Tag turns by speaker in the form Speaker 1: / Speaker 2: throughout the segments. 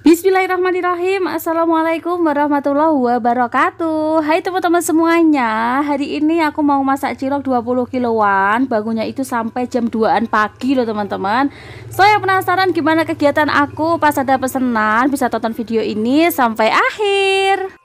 Speaker 1: Bismillahirrahmanirrahim. Assalamualaikum warahmatullahi wabarakatuh. Hai teman-teman semuanya. Hari ini aku mau masak cilok 20 kiloan. Bangunnya itu sampai jam 2an pagi loh teman-teman. Saya penasaran gimana kegiatan aku pas ada pesanan. Bisa tonton video ini sampai akhir.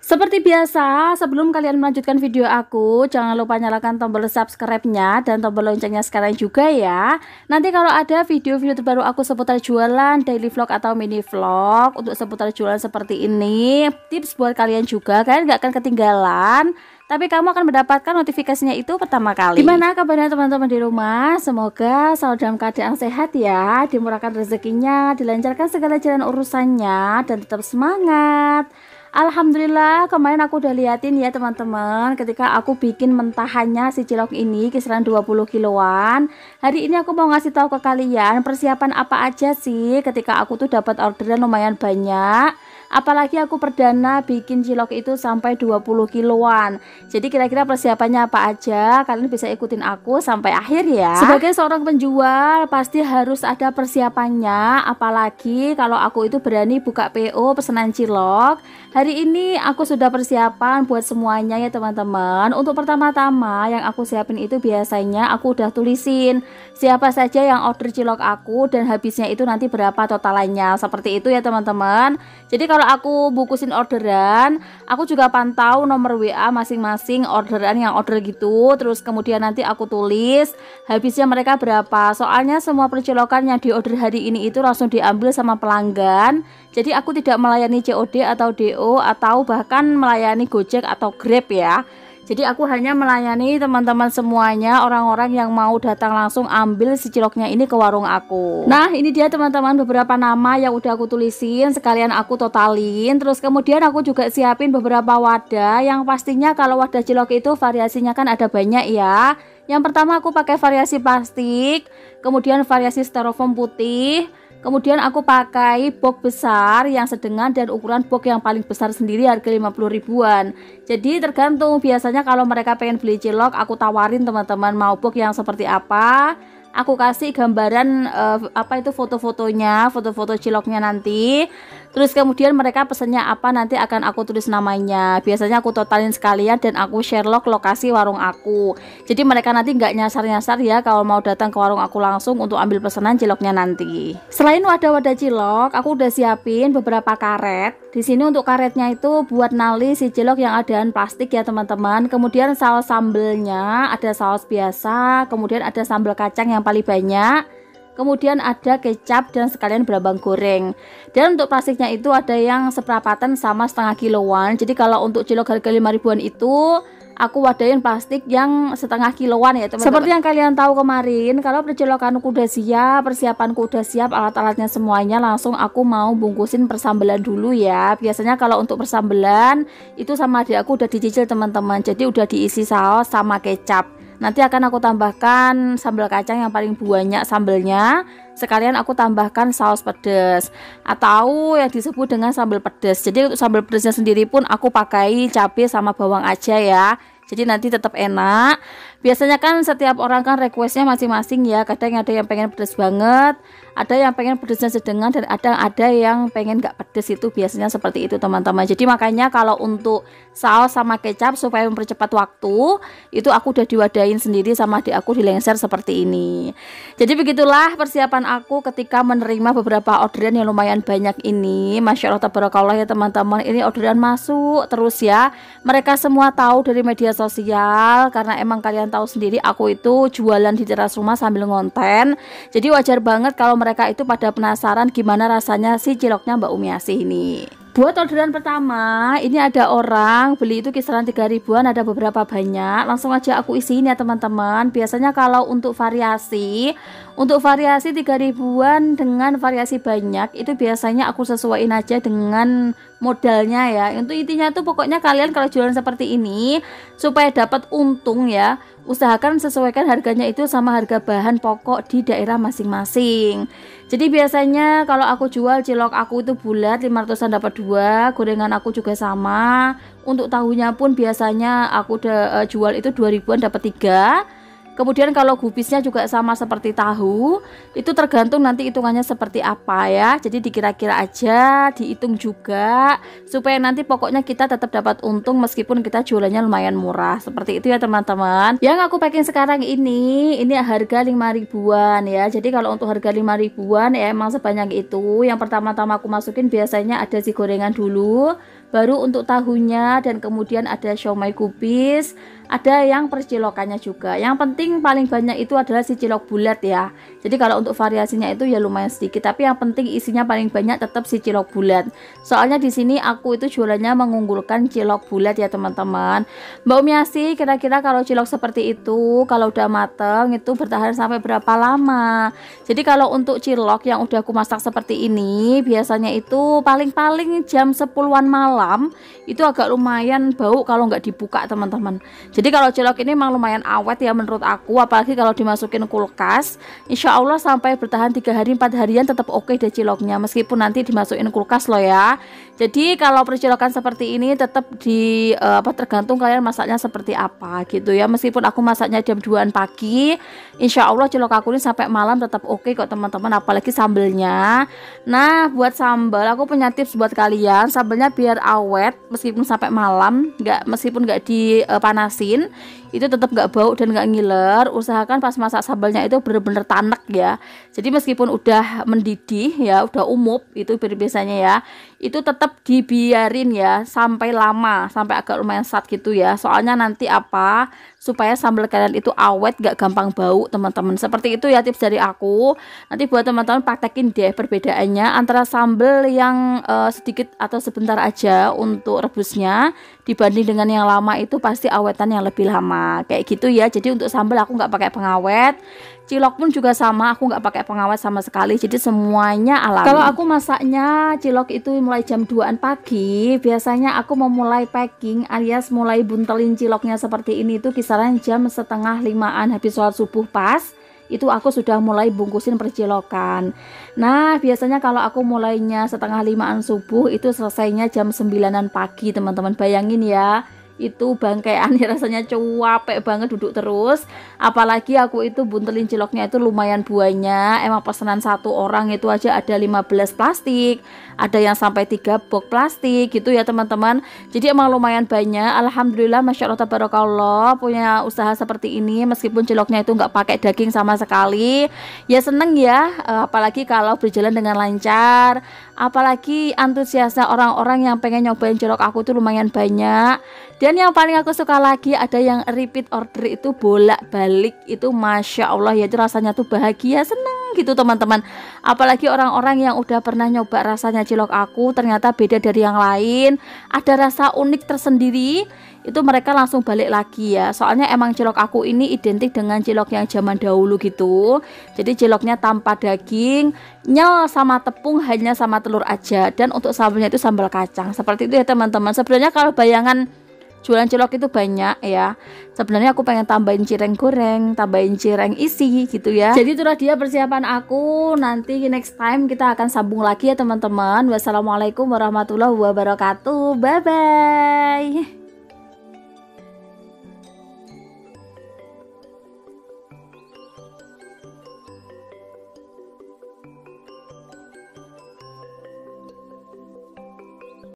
Speaker 1: Seperti biasa, sebelum kalian melanjutkan video aku, jangan lupa nyalakan tombol subscribe-nya dan tombol loncengnya sekarang juga ya. Nanti kalau ada video-video terbaru aku seputar jualan, daily vlog atau mini vlog untuk seputar jualan seperti ini, tips buat kalian juga, kalian gak akan ketinggalan. Tapi kamu akan mendapatkan notifikasinya itu pertama kali. Gimana kabarnya teman-teman di rumah? Semoga selalu dalam keadaan sehat ya, dimurahkan rezekinya, dilancarkan segala jalan urusannya, dan tetap semangat. Alhamdulillah kemarin aku udah liatin ya teman-teman, ketika aku bikin mentahannya si cilok ini kisaran 20 kiloan. Hari ini aku mau ngasih tahu ke kalian persiapan apa aja sih ketika aku tuh dapat orderan lumayan banyak. Apalagi aku perdana bikin cilok itu sampai 20 kiloan. Jadi kira-kira persiapannya apa aja, kalian bisa ikutin aku sampai akhir ya. Sebagai seorang penjual pasti harus ada persiapannya. Apalagi kalau aku itu berani buka PO pesanan cilok. Hari ini aku sudah persiapan buat semuanya ya teman-teman. Untuk pertama-tama yang aku siapin itu biasanya aku udah tulisin siapa saja yang order cilok aku dan habisnya itu nanti berapa totalannya. Seperti itu ya teman-teman. Jadi kalau aku bukusin orderan, aku juga pantau nomor WA masing-masing orderan yang order gitu. Terus kemudian nanti aku tulis habisnya mereka berapa. Soalnya semua percilokan yang diorder hari ini itu langsung diambil sama pelanggan. Jadi aku tidak melayani COD atau DO atau bahkan melayani Gojek atau Grab ya. Jadi aku hanya melayani teman-teman semuanya, orang-orang yang mau datang langsung ambil si ciloknya ini ke warung aku. Nah ini dia teman-teman beberapa nama yang udah aku tulisin, sekalian aku totalin. Terus kemudian aku juga siapin beberapa wadah, yang pastinya kalau wadah cilok itu variasinya kan ada banyak ya. Yang pertama aku pakai variasi plastik, kemudian variasi styrofoam putih. Kemudian aku pakai box besar yang sedang dan ukuran box yang paling besar sendiri harga 50 ribuan. Jadi tergantung, biasanya kalau mereka pengen beli cilok aku tawarin teman-teman mau box yang seperti apa. Aku kasih gambaran apa itu foto-fotonya, foto-foto ciloknya nanti. Terus kemudian mereka pesennya apa nanti akan aku tulis namanya. Biasanya aku totalin sekalian dan aku share lokasi warung aku. Jadi mereka nanti nggak nyasar-nyasar ya kalau mau datang ke warung aku langsung untuk ambil pesanan ciloknya nanti. Selain wadah-wadah cilok, aku udah siapin beberapa karet. Di sini untuk karetnya itu buat nali si cilok yang adaan plastik ya teman-teman. Kemudian saus sambelnya ada saus biasa, kemudian ada sambal kacang yang paling banyak. Kemudian ada kecap dan sekalian bawang goreng. Dan untuk plastiknya itu ada yang seperapatan sama setengah kiloan. Jadi kalau untuk cilok harga 5 ribuan itu aku wadahin plastik yang setengah kiloan ya teman-teman. Seperti yang kalian tahu kemarin, kalau percilokanku udah siap, persiapanku udah siap, alat-alatnya semuanya, langsung aku mau bungkusin persambelan dulu ya. Biasanya kalau untuk persambelan itu sama adik aku udah dicicil teman-teman. Jadi udah diisi saus sama kecap. Nanti akan aku tambahkan sambal kacang yang paling banyak sambelnya. Sekalian aku tambahkan saus pedas atau yang disebut dengan sambal pedas. Jadi untuk sambal pedasnya sendiri pun aku pakai cabai sama bawang aja ya. Jadi nanti tetap enak. Biasanya kan setiap orang kan requestnya masing-masing ya. Kadang ada yang pengen pedas banget, ada yang pengen pedasnya sedang, dan ada yang pengen gak pedas. Itu biasanya seperti itu teman-teman. Jadi makanya kalau untuk saus sama kecap supaya mempercepat waktu, itu aku udah diwadahin sendiri sama adik aku di lengser seperti ini. Jadi begitulah persiapan aku ketika menerima beberapa orderan yang lumayan banyak ini. Masya Allah tabarakallah ya teman-teman, ini orderan masuk terus ya. Mereka semua tahu dari media sosial, karena emang kalian tahu sendiri aku itu jualan di teras rumah sambil ngonten. Jadi wajar banget kalau mereka itu pada penasaran gimana rasanya si ciloknya Mbak Umi Asih ini. Buat orderan pertama, ini ada orang beli itu kisaran 3 ribuan, ada beberapa banyak. Langsung aja aku isiin ya teman-teman. Biasanya kalau untuk variasi 3 ribuan dengan variasi banyak, itu biasanya aku sesuaiin aja dengan modalnya ya. Untuk intinya tuh pokoknya kalian kalau jualan seperti ini supaya dapat untung ya, usahakan sesuaikan harganya itu sama harga bahan pokok di daerah masing-masing. Jadi biasanya kalau aku jual cilok aku itu bulat 500-an dapat 2, gorengan aku juga sama. Untuk tahunya pun biasanya aku udah jual itu 2000-an dapat 3. Kemudian kalau gubisnya juga sama seperti tahu, itu tergantung nanti hitungannya seperti apa ya. Jadi dikira-kira aja, dihitung juga supaya nanti pokoknya kita tetap dapat untung meskipun kita jualannya lumayan murah. Seperti itu ya teman-teman. Yang aku packing sekarang ini harga 5 ribuan ya. Jadi kalau untuk harga 5 ribuan ya emang sebanyak itu. Yang pertama-tama aku masukin biasanya ada si gorengan dulu, baru untuk tahunya, dan kemudian ada siomay kubis, ada yang percilokannya juga. Yang penting paling banyak itu adalah si cilok bulat ya. Jadi kalau untuk variasinya itu ya lumayan sedikit, tapi yang penting isinya paling banyak tetap si cilok bulat. Soalnya di sini aku itu jualannya mengunggulkan cilok bulat ya teman-teman. Mbak Umiasi, kira-kira kalau cilok seperti itu kalau udah mateng itu bertahan sampai berapa lama? Jadi kalau untuk cilok yang udah aku masak seperti ini biasanya itu paling-paling jam 10-an malam itu agak lumayan bau kalau nggak dibuka teman-teman. Jadi kalau cilok ini memang lumayan awet ya menurut aku, apalagi kalau dimasukin kulkas, insya Allah sampai bertahan 3 hari 4 harian tetap oke deh ciloknya, meskipun nanti dimasukin kulkas loh ya. Jadi kalau percilokan seperti ini tetap tergantung kalian masaknya seperti apa gitu ya. Meskipun aku masaknya jam 2-an pagi, insya Allah cilok aku ini sampai malam tetap oke kok teman-teman, apalagi sambelnya. Nah buat sambal aku punya tips buat kalian, sambelnya biar awet meskipun sampai malam, meskipun nggak dipanasin itu tetap nggak bau dan nggak ngiler. Usahakan pas masak sambalnya itu bener-bener tanek ya. Jadi meskipun udah mendidih ya, udah umup itu biasanya ya, itu tetap dibiarin ya sampai lama, sampai agak lumayan sat gitu ya. Soalnya nanti apa, supaya sambal kalian itu awet, gak gampang bau teman-teman. Seperti itu ya tips dari aku. Nanti buat teman-teman praktekin deh perbedaannya antara sambal yang sedikit atau sebentar aja untuk rebusnya dibanding dengan yang lama, itu pasti awetan yang lebih lama kayak gitu ya. Jadi untuk sambal aku nggak pakai pengawet, cilok pun juga sama, aku nggak pakai pengawet sama sekali, jadi semuanya alami. Kalau aku masaknya cilok itu mulai jam 2-an pagi, biasanya aku memulai packing alias mulai buntelin ciloknya seperti ini itu kisaran jam setengah 5-an habis sholat subuh pas itu aku sudah mulai bungkusin percilokan. Nah biasanya kalau aku mulainya setengah 5-an subuh itu selesainya jam 9-an pagi teman-teman. Bayangin ya, itu bangkeannya rasanya capek banget duduk terus, apalagi aku itu buntelin ciloknya itu lumayan banyak. Emang pesanan satu orang itu aja ada 15 plastik, ada yang sampai 3 box plastik gitu ya teman-teman. Jadi emang lumayan banyak. Alhamdulillah, masya Allah tabarakallah, punya usaha seperti ini meskipun ciloknya itu nggak pakai daging sama sekali ya, seneng ya. Apalagi kalau berjalan dengan lancar, apalagi antusiasnya orang-orang yang pengen nyobain cilok aku itu lumayan banyak. Dan yang paling aku suka lagi ada yang repeat order itu bolak-balik, itu masya Allah ya, itu rasanya tuh bahagia, seneng gitu teman-teman. Apalagi orang-orang yang udah pernah nyoba rasanya cilok aku ternyata beda dari yang lain, ada rasa unik tersendiri, itu mereka langsung balik lagi ya. Soalnya emang cilok aku ini identik dengan cilok yang zaman dahulu gitu. Jadi ciloknya tanpa daging, nyel sama tepung, hanya sama telur aja. Dan untuk sambalnya itu sambal kacang. Seperti itu ya teman-teman. Sebenarnya kalau bayangan jualan cilok itu banyak ya, sebenarnya aku pengen tambahin cireng goreng, tambahin cireng isi gitu ya. Jadi itulah dia persiapan aku. Nanti next time kita akan sambung lagi ya teman-teman. Wassalamualaikum warahmatullahi wabarakatuh. Bye bye.